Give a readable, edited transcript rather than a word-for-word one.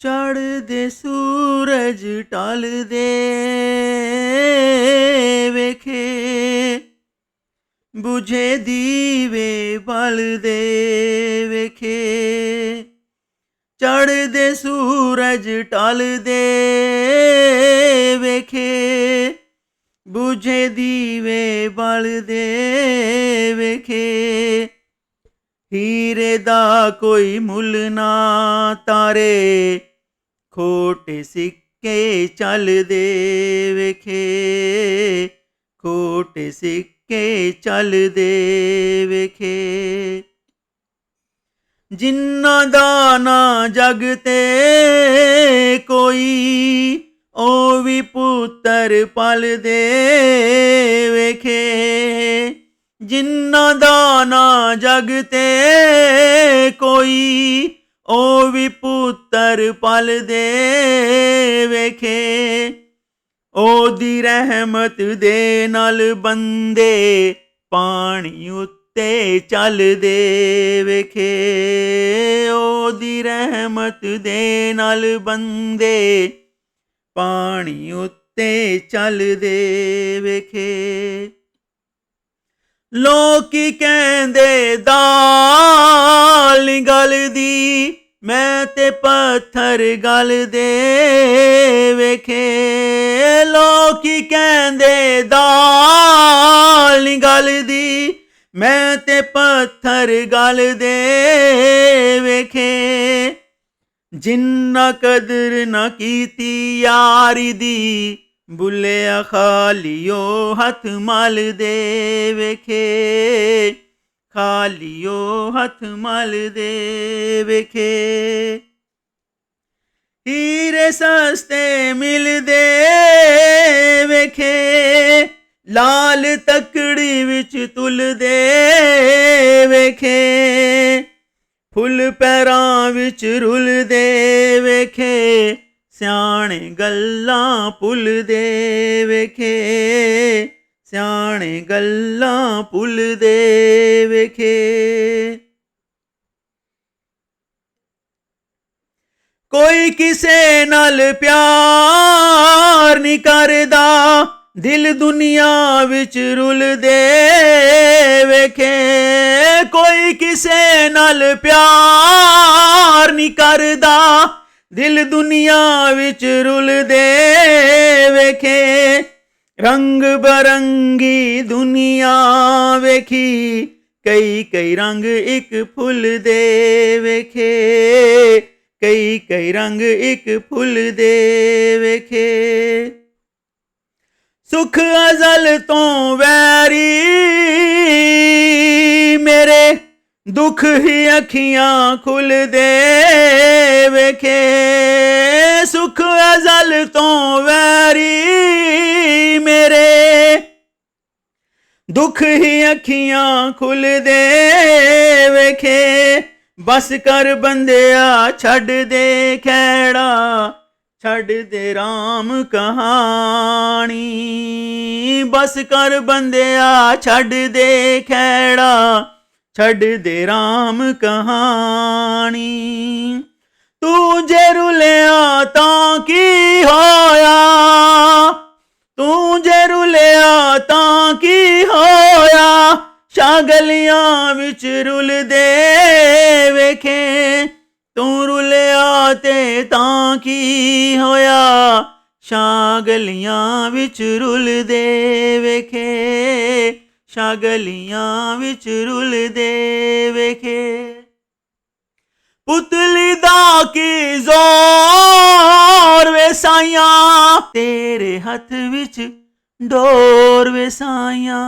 ਚੜ੍ਹਦੇ ਸੂਰਜ ਢਲਦੇ ਵੇਖੇ, ਬੁਝੇ ਦੀਵੇ ਬਲਦੇ ਵੇਖੇ। ਚੜ੍ਹਦੇ ਸੂਰਜ ਢਲਦੇ ਵੇਖੇ, ਬੁਝੇ ਦੀਵੇ ਬਲਦੇ ਵੇਖੇ। ਹੀਰੇ ਦਾ ਕੋਈ ਮੁੱਲ ਨਾ ਤਾਰੇ, ਖੋਟੇ ਸਿੱਕੇ ਚੱਲਦੇ ਵੇਖੇ, ਖੋਟੇ ਸਿੱਕੇ ਚੱਲਦੇ ਵੇਖੇ। ਜਿਨ੍ਹਾਂ ਦਾ ਨਾ ਜਗ ਤੇ ਕੋਈ, ਉਹ ਵੀ ਪੁੱਤਰ ਪਲਦੇ ਵੇਖੇ। ਜਿਨ੍ਹਾਂ ਦਾ ਨਾ ਜਗ ਤੇ ਕੋਈ, ਉਹ ਵੀ ਪੁੱਤਰ ਪਲਦੇ ਵੇਖੇ। ਉਹਦੀ ਰਹਿਮਤ ਦੇ ਨਾਲ ਬੰਦੇ ਪਾਣੀ ਉੱਤੇ ਚੱਲਦੇ ਵੇਖੇ। ਉਹਦੀ ਰਹਿਮਤ ਦੇ ਨਾਲ ਬੰਦੇ ਪਾਣੀ ਉੱਤੇ ਚੱਲਦੇ ਵੇਖੇ। ਲੋਕੀ ਕਹਿੰਦੇ ਦਾਲ ਨੀ ਗਲਦੀ, ਮੈਂ ਤੇ ਪੱਥਰ ਗਲਦੇ ਵੇਖੇ। ਲੋਕੀ ਕਹਿੰਦੇ ਦਾਲ ਨੀ ਗਲਦੀ, ਮੈਂ ਤੇ ਪੱਥਰ ਗਲਦੇ ਵੇਖੇ। ਜਿੰਨਾ ਕਦਰ ਨਾ ਕੀਤੀ ਯਾਰੀ ਦੀ, ਬੁੱਲਿਆ ਖਾਲੀਓ ਹੱਥ ਮਲਦੇ ਵੇਖੇ, ਖਾਲੀਓ ਹੱਥ ਮਲਦੇ ਵੇਖੇ। ਹੀਰੇ ਸਸਤੇ ਮਿਲਦੇ ਵੇਖੇ, ਲਾਲ ਤੱਕੜੀ ਵਿੱਚ ਤੁਲਦੇ ਵੇਖੇ। ਫੁੱਲ ਪੈਰਾਂ ਵਿੱਚ ਰੁਲਦੇ ਵੇਖੇ, ਸਿਆਣੇ ਗੱਲਾਂ ਭੁੱਲਦੇ ਵੇਖੇ, ਸਿਆਣੇ ਗੱਲਾਂ ਭੁੱਲਦੇ ਵੇਖੇ। ਕੋਈ ਕਿਸੇ ਨਾਲ ਪਿਆਰ ਨਹੀਂ ਕਰਦਾ, ਦਿਲ ਦੁਨੀਆ ਵਿੱਚ ਰੁਲਦੇ ਵੇਖੇ। ਕੋਈ ਕਿਸੇ ਨਾਲ ਪਿਆਰ ਨਹੀਂ ਕਰਦਾ, ਦਿਲ ਦੁਨੀਆ ਵਿੱਚ ਰੁਲਦੇ ਵੇਖੇ। ਰੰਗ ਬਰੰਗੀ ਦੁਨੀਆ ਵੇਖੀ, ਕਈ ਕਈ ਰੰਗ ਇੱਕ ਫੁੱਲ ਦੇ ਵੇਖੇ, ਕਈ ਕਈ ਰੰਗ ਇੱਕ ਫੁੱਲ ਦੇ ਵੇਖੇ। ਸੁਖ ਅਜ਼ਲ ਤੋਂ ਵੈਰੀ ਮੇਰੇ, ਦੁੱਖ ਹੀ ਅੱਖੀਆਂ ਖੁੱਲਦੇ ਵੇਖੇ। ਸੁਖ ਅਜ਼ਲ ਤੋਂ ਵੈਰੀ ਮੇਰੇ, ਦੁੱਖ ਹੀ ਅੱਖੀਆਂ ਖੁੱਲਦੇ ਵੇਖੇ। ਬਸ ਕਰ ਬੰਦਿਆ ਛੱਡ ਦੇ ਖਹਿੜਾ, ਛੱਡ ਦੇ ਰਾਮ ਕਹਾਣੀ। ਬਸ ਕਰ ਬੰਦਿਆ ਛੱਡ ਦੇ ਖਹਿੜਾ, ਛੱਡ ਦੇ ਰਾਮ ਕਹਾਣੀ। ਤੂੰ ਜੇ ਰੁਲਿਆ ਤਾਂ ਕੀ ਹੋਇਆ, ਤੂੰ ਜੇ ਰੁਲਿਆ ਤਾਂ ਕੀ ਹੋਇਆ। ਸ਼ਾਗਲੀਆਂ ਵਿੱਚ ਰੁਲਦੇ ਵੇਖੇ, ਤੂੰ ਰੁਲਿਆ ਤੇ ਤਾਂ ਕੀ ਹੋਇਆ। ਸ਼ਾਗਲੀਆਂ ਵਿੱਚ ਰੁਲਦੇ ਵੇਖੇ, ਸ਼ਾਗਲੀਆਂ ਵਿੱਚ ਰੁਲਦੇ ਵੇਖੇ। ਪੁਤਲੀ ਦਾ ਕੀ ਜ਼ੋਰ ਵੇ ਸਾਈਆਂ, ਤੇਰੇ ਹੱਥ ਵਿੱਚ ਡੋਰ ਵੇ ਸਾਈਆਂ।